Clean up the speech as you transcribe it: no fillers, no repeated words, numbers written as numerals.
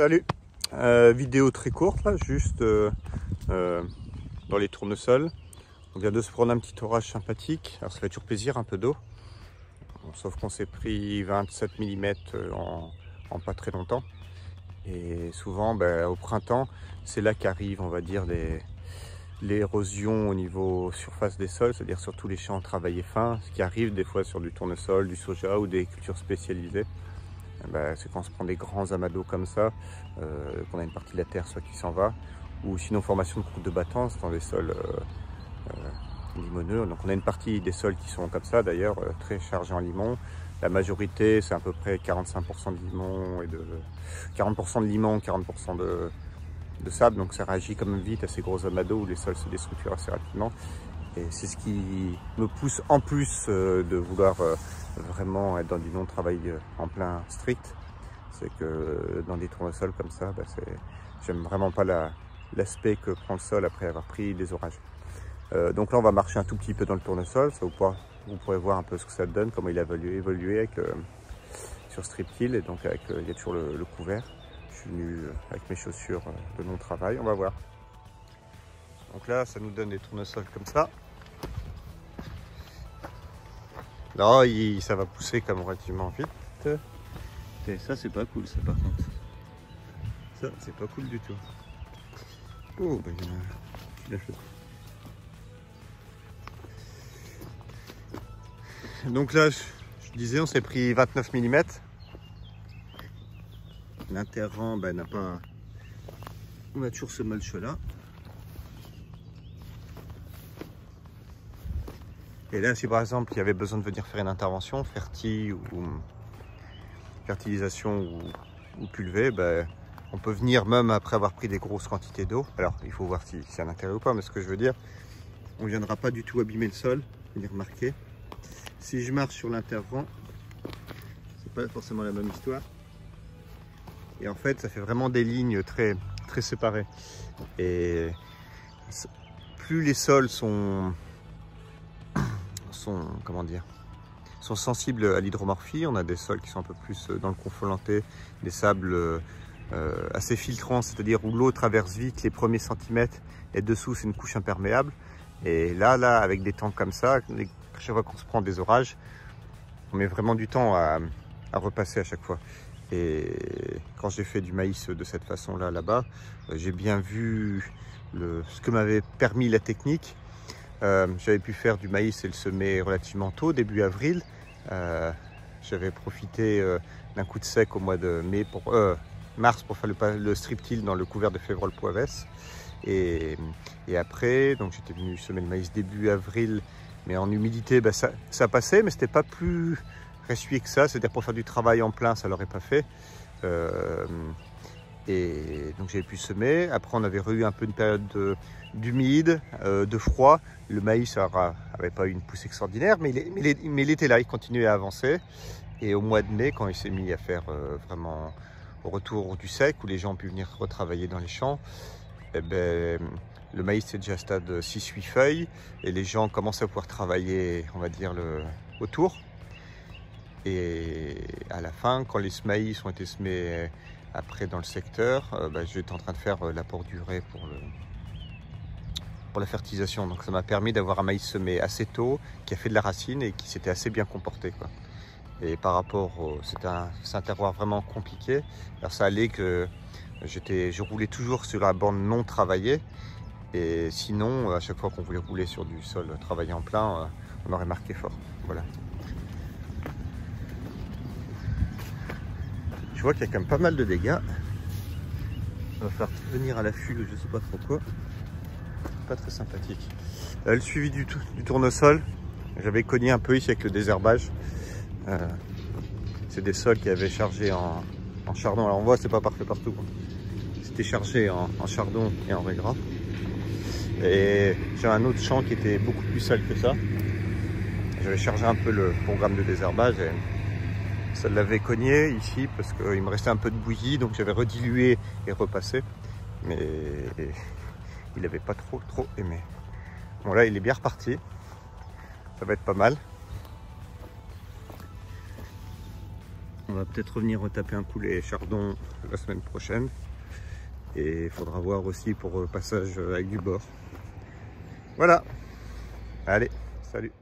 Salut, vidéo très courte là, juste dans les tournesols. On vient de se prendre un petit orage sympathique, alors ça fait toujours plaisir, un peu d'eau. Sauf qu'on s'est pris 27 mm en pas très longtemps. Et souvent au printemps, c'est là qu'arrive, on va dire, l'érosion au niveau surface des sols, c'est-à-dire sur tous les champs travaillés fins, ce qui arrive des fois sur du tournesol, du soja ou des cultures spécialisées. C'est quand on se prend des grands amas d'eau comme ça, qu'on a une partie de la terre soit qui s'en va, ou sinon formation de croûte de battance dans des sols limoneux. Donc on a une partie des sols qui sont comme ça d'ailleurs, très chargés en limon. La majorité c'est à peu près 45% de limon et 40% de limon, 40% de sable, donc ça réagit quand même vite à ces gros amas d'eau où les sols se déstructurent assez rapidement. Et c'est ce qui me pousse en plus de vouloir vraiment être dans du non-travail en plein strict. C'est que dans des tournesols comme ça, j'aime vraiment pas l'aspect que prend le sol après avoir pris des orages. Donc là on va marcher un tout petit peu dans le tournesol, vous pourrez voir un peu ce que ça donne, comment il a évolué avec, sur Striptil. Et donc il y a toujours le couvert. Je suis venu avec mes chaussures de non-travail, on va voir. Donc là, ça nous donne des tournesols comme ça. Là, ça va pousser comme relativement vite. Et ça, c'est pas cool, ça, par contre. Ça, c'est pas cool du tout. Oh, il a fait. Donc là, je disais, on s'est pris 29 mm. L'interrang n'a pas... On a toujours ce mulch-là. Et là, si par exemple il y avait besoin de venir faire une intervention, fertilisation ou pulvée, on peut venir même après avoir pris des grosses quantités d'eau. Alors il faut voir si c'est un intérêt ou pas, mais ce que je veux dire, on ne viendra pas du tout abîmer le sol, venir marquer. Si je marche sur l'intervent, c'est pas forcément la même histoire. Et en fait, ça fait vraiment des lignes très, très séparées. Et plus les sols sont sensibles à l'hydromorphie. On a des sols qui sont un peu plus dans le confolanté, des sables assez filtrants, c'est-à-dire où l'eau traverse vite les premiers centimètres et dessous c'est une couche imperméable. Et là avec des temps comme ça, chaque fois qu'on se prend des orages, on met vraiment du temps à repasser à chaque fois. Et quand j'ai fait du maïs de cette façon-là, là-bas, j'ai bien vu ce que m'avait permis la technique. J'avais pu faire du maïs et le semer relativement tôt, début avril. J'avais profité d'un coup de sec au mois de mars pour faire le striptil dans le couvert de Févrole-Poivès. Et après, donc j'étais venu semer le maïs début avril, mais en humidité, ça passait, mais c'était pas plus ressuyé que ça. C'est-à-dire pour faire du travail en plein, ça l'aurait pas fait. Et donc j'avais pu semer. Après on avait eu un peu une période d'humide, de froid. Le maïs n'avait pas eu une pousse extraordinaire, mais il était là, il continuait à avancer. Et au mois de mai, quand il s'est mis à faire vraiment au retour du sec, où les gens ont pu venir retravailler dans les champs, le maïs c'est déjà à stade 6-8 feuilles, et les gens commencent à pouvoir travailler, on va dire, autour. Et à la fin, quand les maïs ont été semés après dans le secteur, j'étais en train de faire l'apport d'urée pour la fertilisation. Donc ça m'a permis d'avoir un maïs semé assez tôt, qui a fait de la racine et qui s'était assez bien comporté, quoi. Et par rapport c'est un terroir vraiment compliqué. Alors ça allait que je roulais toujours sur la bande non travaillée. Et sinon, à chaque fois qu'on voulait rouler sur du sol travaillé en plein, on aurait marqué fort. Voilà. Je vois qu'il y a quand même pas mal de dégâts. On va faire venir à l'affût, je sais pas trop quoi. Pas très sympathique. Le suivi du tournesol, j'avais cogné un peu ici avec le désherbage. C'est des sols qui avaient chargé en chardon. Alors on voit, c'est pas parfait partout. C'était chargé en chardon et en régras. Et j'ai un autre champ qui était beaucoup plus sale que ça. J'avais chargé un peu le programme de désherbage et ça l'avait cogné ici parce qu'il me restait un peu de bouillie, donc j'avais redilué et repassé. Mais il n'avait pas trop aimé. Bon là il est bien reparti. Ça va être pas mal. On va peut-être revenir retaper un coup les chardons la semaine prochaine. Et il faudra voir aussi pour passage avec du bord. Voilà. Allez, salut.